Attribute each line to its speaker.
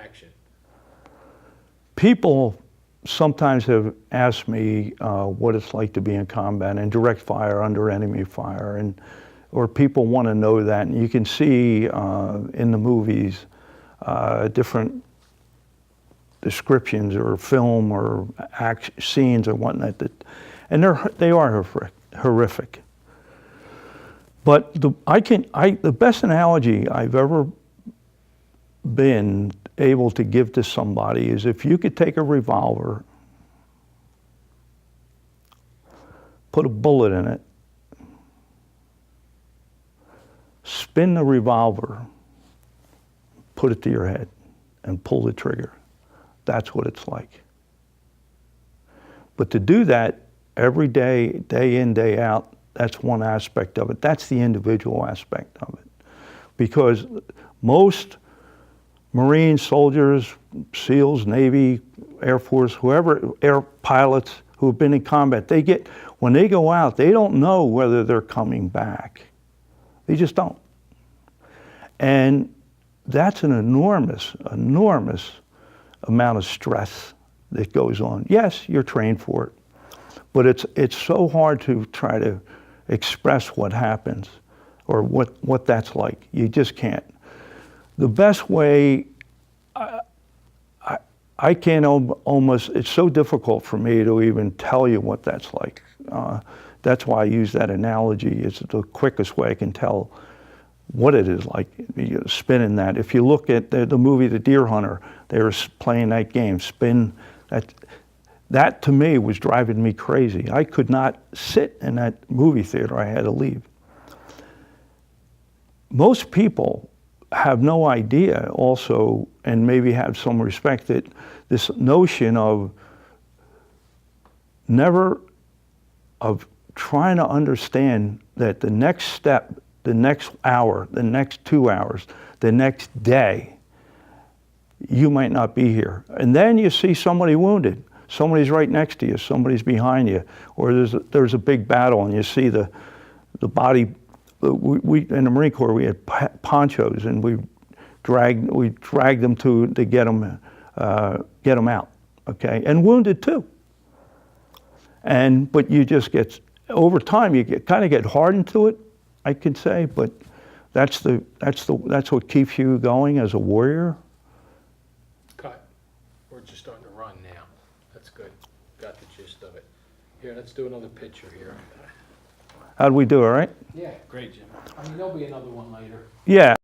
Speaker 1: action?
Speaker 2: People sometimes have asked me what it's like to be in combat and direct fire under enemy fire, or people want to know that. And you can see in the movies different descriptions or film or scenes or whatnot, and they are horrific. But the best analogy I've ever been able to give to somebody is if you could take a revolver, put a bullet in it, spin the revolver, put it to your head, and pull the trigger. That's what it's like. But to do that every day, day in, day out, that's one aspect of it. That's the individual aspect of it. Because most Marines, soldiers, SEALs, Navy, Air Force, whoever, air pilots who have been in combat, when they go out, they don't know whether they're coming back. They just don't. And that's an enormous, enormous amount of stress that goes on. Yes, you're trained for it, but it's so hard to try to express what happens or what that's like. You just can't. The best way, I can't almost, it's so difficult for me to even tell you what that's like. That's why I use that analogy. It's the quickest way I can tell what it is like, spinning that. If you look at the movie The Deer Hunter, they were playing that game, spin, that to me was driving me crazy. I could not sit in that movie theater, I had to leave. Most people have no idea also, and maybe have some respect, that this notion of trying to understand that the next step, the next hour, the next 2 hours, the next day, you might not be here. And then you see somebody wounded. Somebody's right next to you, somebody's behind you, or there's a big battle and you see the body. We in the Marine Corps, we had ponchos and we dragged them to get them out, okay, and wounded too. But you just get, over time you kind of get hardened to it, I could say, but that's what keeps you going as a warrior.
Speaker 1: Cut. We're just starting to run now. That's good. Got the gist of it. Here, let's do another picture here.
Speaker 2: How'd we do, all right?
Speaker 1: Yeah, great, Jim. I mean, there'll be another one later.
Speaker 2: Yeah.